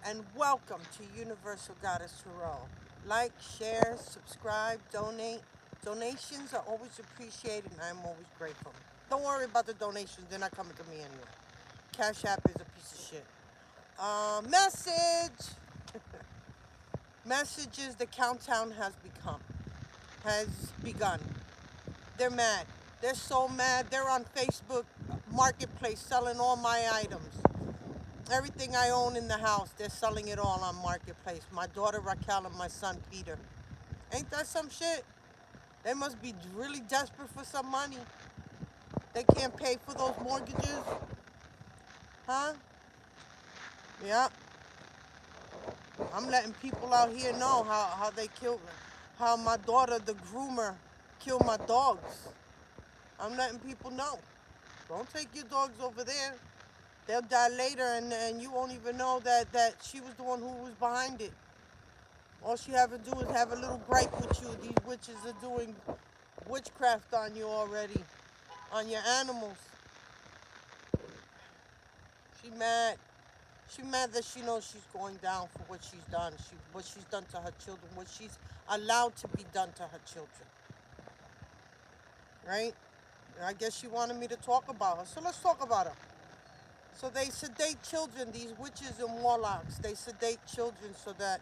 and welcome to Universal Goddess Tarot. Like, share, subscribe, donate. Donations are always appreciated and I'm always grateful. Don't worry about the donations, they're not coming to me anyway. Cash App is a piece of shit. Message! Messages the countdown has begun. They're mad. They're so mad. They're on Facebook Marketplace selling all my items. Everything I own in the house, they're selling it all on Marketplace. My daughter Raquel and my son Peter. Ain't that some shit? They must be really desperate for some money. They can't pay for those mortgages. Huh? Yeah. I'm letting people out here know how they killed me. How my daughter, the groomer, killed my dogs. I'm letting people know. Don't take your dogs over there. They'll die later and you won't even know that she was the one who was behind it. All she have to do is have a little gripe with you. These witches are doing witchcraft on you already, on your animals. She mad. She mad that she knows she's going down for what she's done. What she's done to her children, what she's allowed to be done to her children. Right? And I guess she wanted me to talk about her. So let's talk about her. So they sedate children, these witches and warlocks. They sedate children so that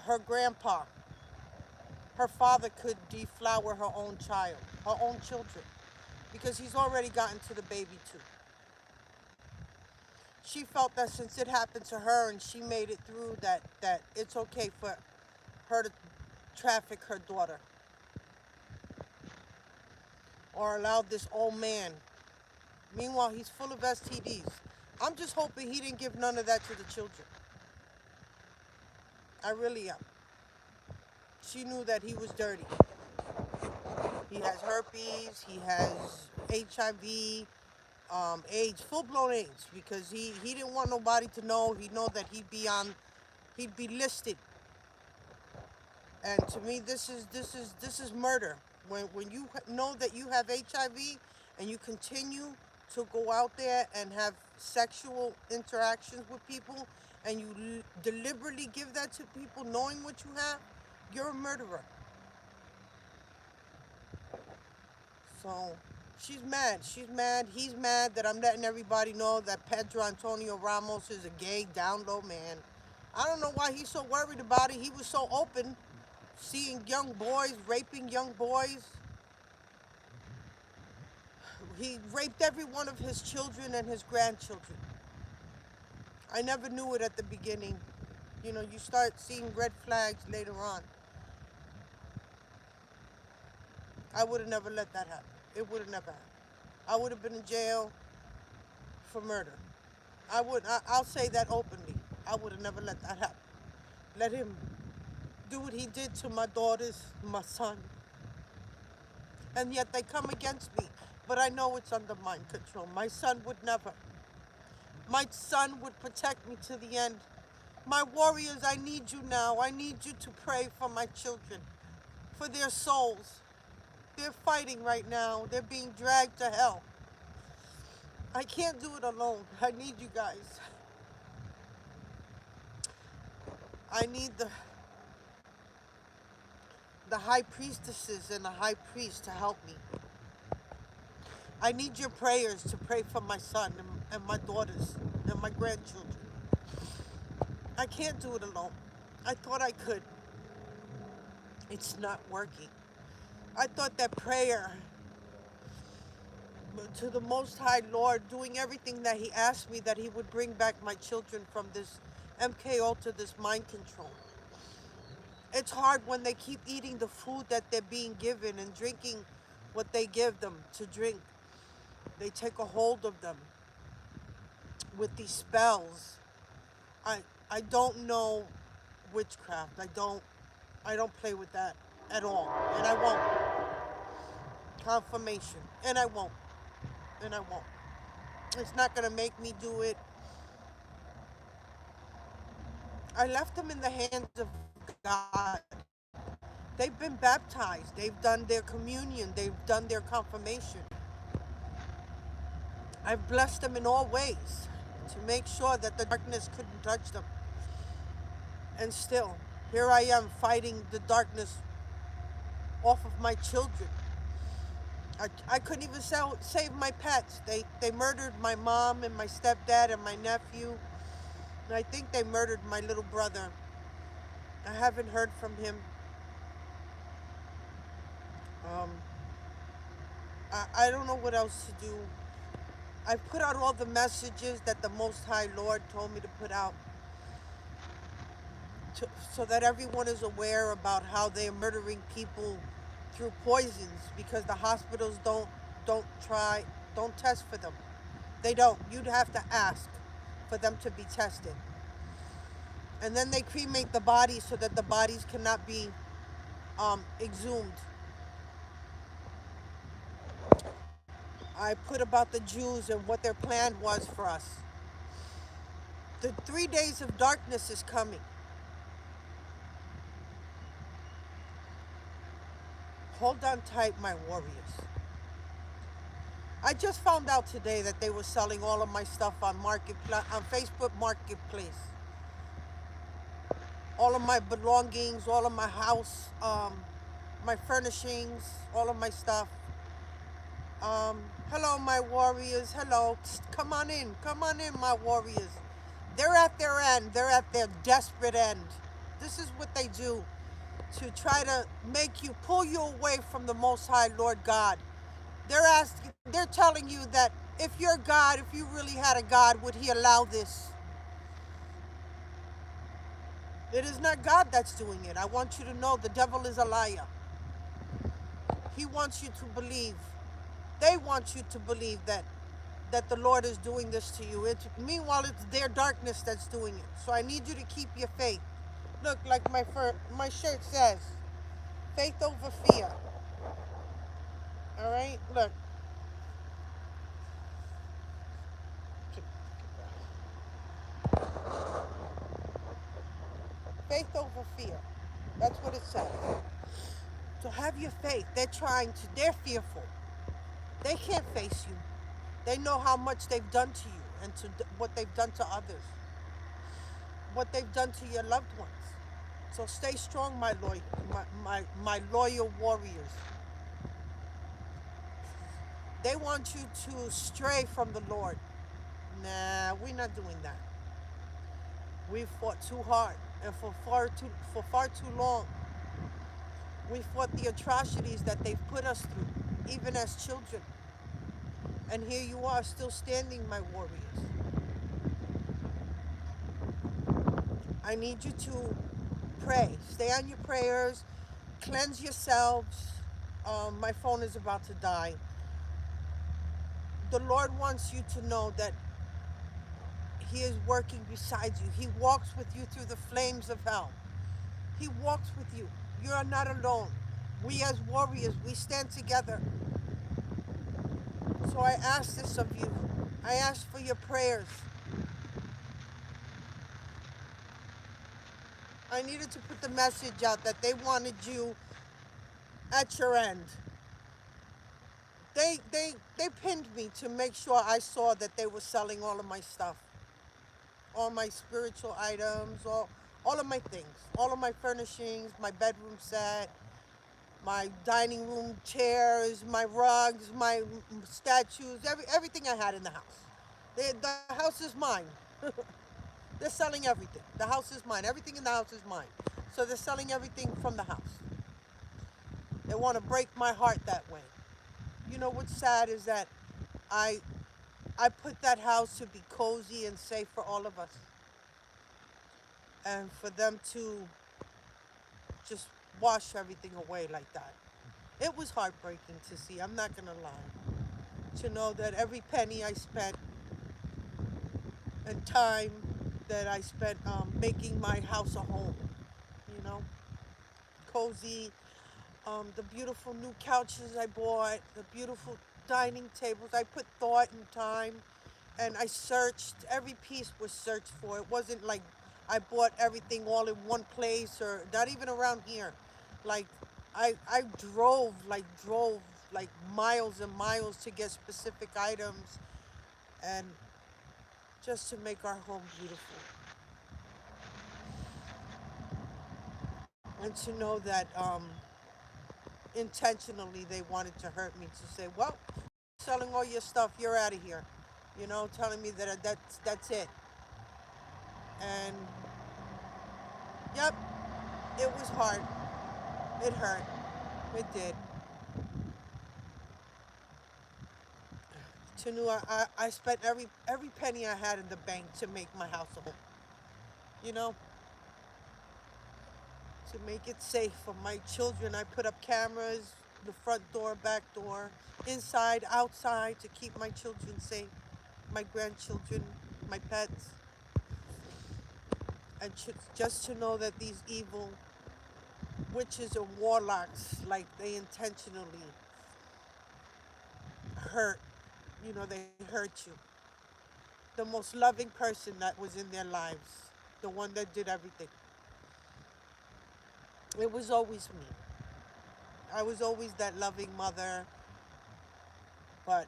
her grandpa, her father could deflower her own child, her own children, because he's already gotten to the baby too. She felt that since it happened to her and she made it through, that it's okay for her to traffic her daughter or allow this old man. Meanwhile, he's full of STDs. I'm just hoping he didn't give none of that to the children. I really am. She knew that he was dirty. He has herpes, he has HIV, AIDS, full-blown AIDS, because he didn't want nobody to know. He know that he'd be listed. And to me, this is murder. When you know that you have HIV and you continue to go out there and have sexual interactions with people and you deliberately give that to people knowing what you have, you're a murderer. So she's mad. She's mad. He's mad that I'm letting everybody know that Pedro Antonio Ramos is a gay down low man. I don't know why he's so worried about it. He was so open, seeing young boys, raping young boys. He raped every one of his children and his grandchildren. I never knew it at the beginning. You know, you start seeing red flags later on. I would have never let that happen. It would have never happened. I would have been in jail for murder. I'll say that openly. I would have never let that happen. Let him do what he did to my daughters, my son. And yet they come against me. But I know it's under mind control. My son would never. My son would protect me to the end. My warriors, I need you now. I need you to pray for my children, for their souls. They're fighting right now. They're being dragged to hell. I can't do it alone. I need you guys. I need the high priestesses and the high priest to help me. I need your prayers to pray for my son and my daughters and my grandchildren. I can't do it alone. I thought I could. It's not working. I thought that prayer to the Most High Lord, doing everything that He asked me, that He would bring back my children from this MKO to this mind control. It's hard when they keep eating the food that they're being given and drinking what they give them to drink. They take a hold of them with these spells. I don't know witchcraft. I don't play with that at all. And I won't. Confirmation. And I won't. And I won't. It's not going to make me do it. I left them in the hands of God. They've been baptized. They've done their communion. They've done their confirmation. I've blessed them in all ways. to make sure that the darkness couldn't touch them. And still, here I am fighting the darkness off of my children. I couldn't even save my pets. They murdered my mom and my stepdad and my nephew. And I think they murdered my little brother. I haven't heard from him. Um, I don't know what else to do. I put out all the messages that the Most High Lord told me to put out so that everyone is aware about how they're murdering people through poisons because the hospitals don't test for them. They don't. You'd have to ask for them to be tested. And then they cremate the bodies so that the bodies cannot be exhumed. I put about the Jews and what their plan was for us. The 3 days of darkness is coming. Hold on tight, my warriors. I just found out today that they were selling all of my stuff on on Facebook Marketplace. All of my belongings, all of my house, my furnishings, all of my stuff. Hello, my warriors. Hello. Come on in. Come on in, my warriors. They're at their end. They're at their desperate end. This is what they do to try to make you, pull you away from the Most High Lord God. They're telling you that if you're God, if you really had a God, would he allow this? It is not God that's doing it. I want you to know the devil is a liar. He wants you to believe. They want you to believe that the Lord is doing this to you. Meanwhile, it's their darkness that's doing it. So I need you to keep your faith. Look, like my shirt says, faith over fear. All right, look. Faith over fear. That's what it says. So have your faith. They're fearful. They can't face you. They know how much they've done to you and what they've done to others, what they've done to your loved ones. So stay strong, my loyal warriors. They want you to stray from the Lord. Nah, we're not doing that. We've fought too hard and for far too long. We fought the atrocities that they've put us through, even as children. And here you are still standing, my warriors. I need you to pray. Stay on your prayers. Cleanse yourselves. My phone is about to die. The Lord wants you to know that he is working beside you. He walks with you through the flames of hell. He walks with you. You are not alone. We as warriors, we stand together. So I ask this of you. I ask for your prayers. I needed to put the message out that they wanted you at your end. They pinned me to make sure I saw that they were selling all of my stuff. All my spiritual items, all of my things, all of my furnishings, my bedroom set, my dining room chairs, my rugs, my statues, everything I had in the house. The house is mine. They're selling everything. The house is mine. Everything in the house is mine. So they're selling everything from the house. They want to break my heart that way. You know what's sad is that I I put that house to be cozy and safe for all of us. And for them to just wash everything away like that. It was heartbreaking to see, I'm not gonna lie. To know that every penny I spent and time that I spent making my house a home, you know, cozy, the beautiful new couches I bought, the beautiful dining tables. I put thought and time, and I searched. Every piece was searched for. It wasn't like I bought everything all in one place or not even around here. Like I drove miles and miles to get specific items, and just to make our home beautiful. And to know that intentionally they wanted to hurt me, to say, well, selling all your stuff, you're out of here. Telling me that that's it. And yep, it was hard. It hurt. It did. Tanu, I spent every penny I had in the bank to make my house a home. You know, to make it safe for my children. I put up cameras, the front door, back door, inside, outside, to keep my children safe, my grandchildren, my pets, and just to know that these evil witches or warlocks, like, they intentionally hurt. They hurt you. The most loving person that was in their lives, the one that did everything. It was always me. I was always that loving mother, but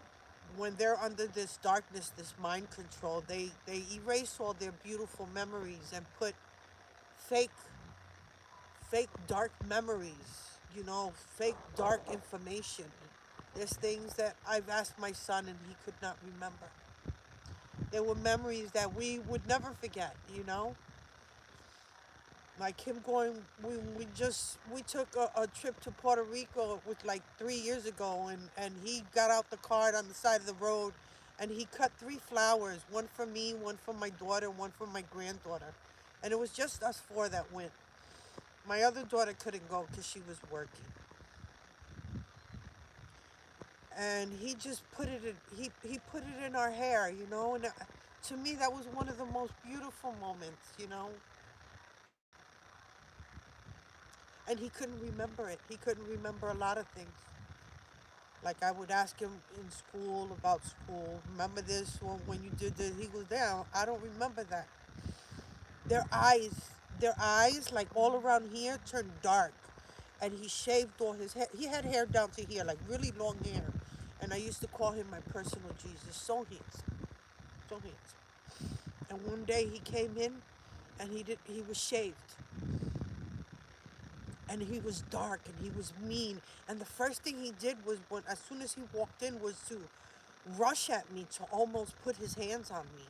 when they're under this darkness, this mind control, they erase all their beautiful memories and put fake dark memories, fake dark information. There's things that I've asked my son and he could not remember. There were memories that we would never forget. Like him going, we took a trip to Puerto Rico with like 3 years ago, and he got out the cart on the side of the road, and he cut three flowers, one for me, one for my daughter, one for my granddaughter, and it was just us four that went. My other daughter couldn't go because she was working, and he just put it in. He put it in our hair. And to me that was one of the most beautiful moments. And he couldn't remember it. He couldn't remember a lot of things. Like I would ask him in school about school. Remember this when you did this? He goes, down. I don't remember that. Their eyes, their eyes, like all around here, turned dark. And he shaved all his hair. He had hair down to here, like really long hair. And I used to call him my personal Jesus. So handsome, so handsome. And one day he came in, and he was shaved, and he was dark, and he was mean. And the first thing he did was, as soon as he walked in, was to rush at me, to almost put his hands on me,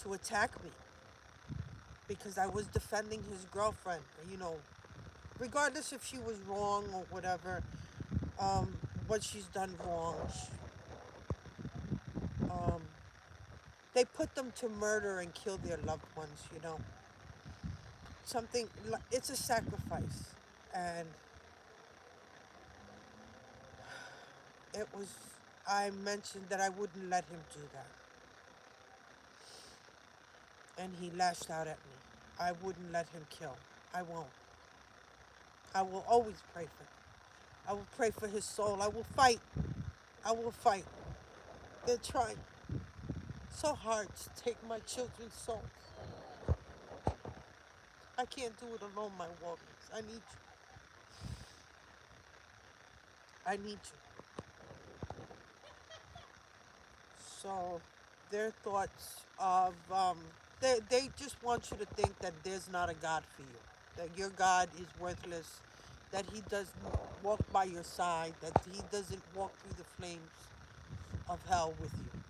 to attack me, because I was defending his girlfriend. Regardless if she was wrong or whatever, what she's done wrong. Um, they put them to murder and kill their loved ones. Something. It's a sacrifice, and it was. I mentioned that I wouldn't let him do that, and he lashed out at me. I wouldn't let him kill. I won't. I will always pray for him. I will pray for his soul. I will fight. I will fight. They're trying so hard to take my children's souls. I can't do it alone, my warriors. I need you. I need you. So, their thoughts of, they just want you to think that there's not a God for you, that your God is worthless, that he doesn't walk by your side, that he doesn't walk through the flames of hell with you.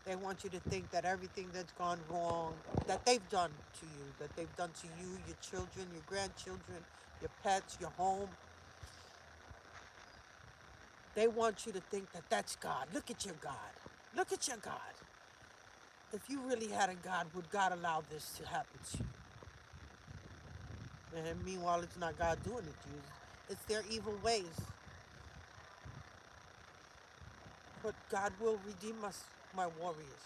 They want you to think that everything that's gone wrong, that they've done to you, that they've done to you, your children, your grandchildren, your pets, your home, they want you to think that that's God. Look at your God. Look at your God. If you really had a God, would God allow this to happen to you? And meanwhile, it's not God doing it to you. It's their evil ways. But God will redeem us, my warriors.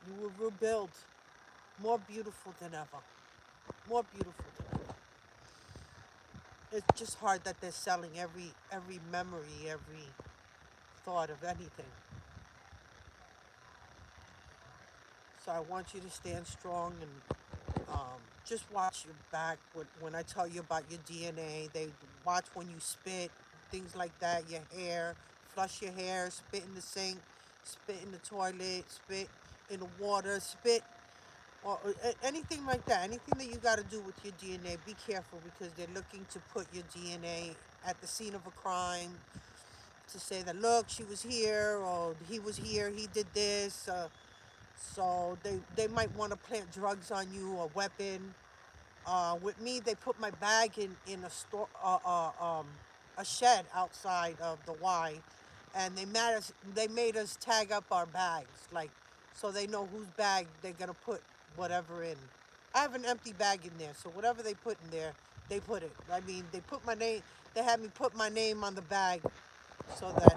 You will rebuild, more beautiful than ever. More beautiful than ever. It's just hard that they're selling every memory, every thought of anything. So I want you to stand strong, and just watch your back. When I tell you about your DNA, they watch when you spit, things like that, your hair, flush your hair, spit in the sink, spit in the toilet, spit in the water, spit, or anything like that. Anything that you got to do with your DNA, be careful because they're looking to put your DNA at the scene of a crime to say that, look, she was here or he was here, he did this. So they might want to plant drugs on you, a weapon. With me, they put my bag in a store, a shed outside of the Y, and they made us tag up our bags, like, so they know whose bag they're gonna put whatever in. I have an empty bag in there, so whatever they put in there, they put it. I mean, they put my name. They had me put my name on the bag so that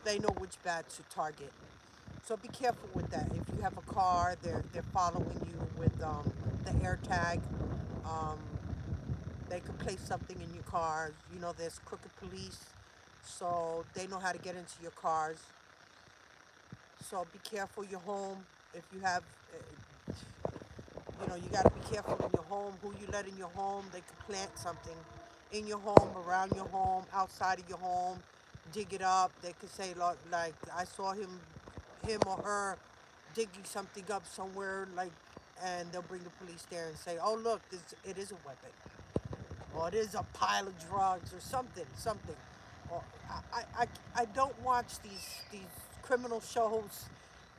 they know which bag to target. So be careful with that. If you have a car, they're following you with the air tag. Um, they could place something in your car. You know, there's crooked police, so they know how to get into your cars. So be careful your home. If you have, you got to be careful in your home. Who you let in your home? They could plant something in your home, around your home, outside of your home. Dig it up. They could say like I saw him or her digging something up somewhere, like, and they'll bring the police there and say, "Oh, look, it is a weapon, or it is a pile of drugs, or something." Or I don't watch these criminal shows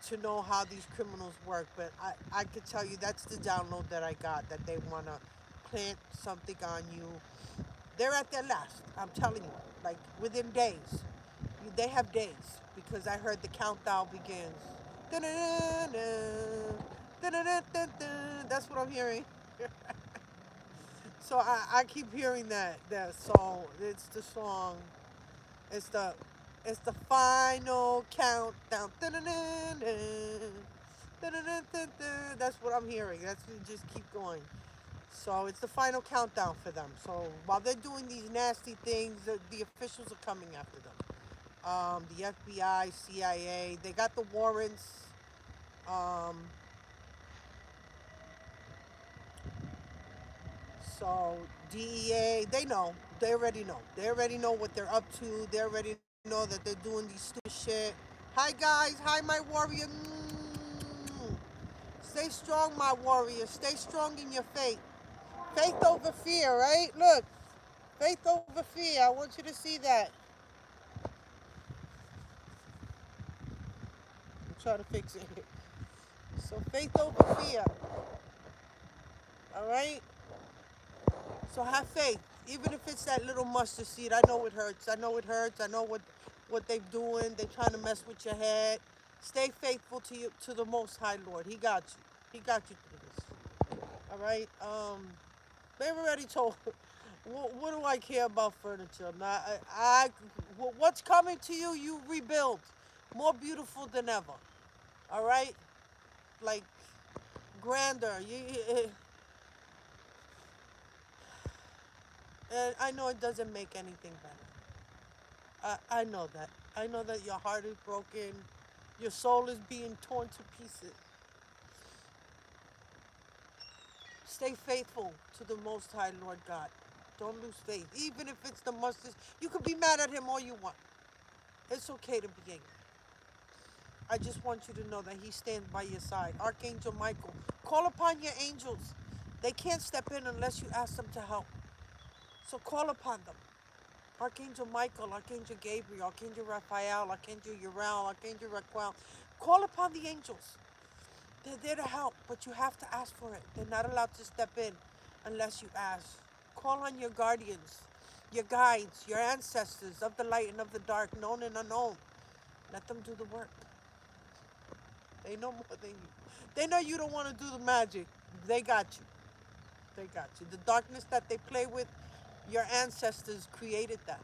to know how these criminals work, but I could tell you that's the download that I got, that they want to plant something on you. They're at their last. I'm telling you, like within days. They have days because I heard the countdown begins. Dun-dun-dun-dun, dun-dun-dun-dun-dun. That's what I'm hearing. So I keep hearing that song. It's the song. It's the it's the final countdown. Dun-dun-dun-dun, dun-dun-dun-dun-dun. That's what I'm hearing. That's what just keep going. So it's the final countdown for them. So while they're doing these nasty things, the officials are coming after them. The FBI, CIA, they got the warrants. Um, so DEA, they know. They already know. They already know what they're up to. They already know that they're doing these stupid shit. Hi guys, hi my warrior. Stay strong, my warrior. Stay strong in your faith. Faith over fear, right? Look, faith over fear. I want you to see that. I'm trying to fix it. So faith over fear. All right. So have faith, even if it's that little mustard seed. I know it hurts. I know it hurts. I know what they're doing. They're trying to mess with your head. Stay faithful to the Most High Lord. He got you. He got you through this. All right. They've already told. What do I care about furniture? What's coming to you? You rebuild, more beautiful than ever. All right. Like grander. And I know it doesn't make anything better. I know that. I know that your heart is broken. Your soul is being torn to pieces. Stay faithful to the Most High Lord God. Don't lose faith. Even if it's the mustard. You could be mad at him all you want. It's okay to be angry. I just want you to know that he stands by your side. Archangel Michael. Call upon your angels. They can't step in unless you ask them to help. So call upon them. Archangel Michael, Archangel Gabriel, Archangel Raphael, Archangel Uriel, Archangel Raquel. Call upon the angels. They're there to help, but you have to ask for it. They're not allowed to step in unless you ask. Call on your guardians, your guides, your ancestors of the light and of the dark, known and unknown. Let them do the work. They know more than you. They know you don't want to do the magic. They got you. They got you. The darkness that they play with, your ancestors created that.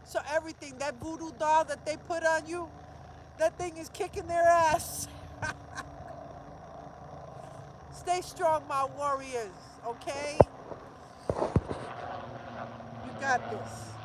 So everything, that voodoo doll that they put on you, that thing is kicking their ass. Stay strong, my warriors, okay? You got this.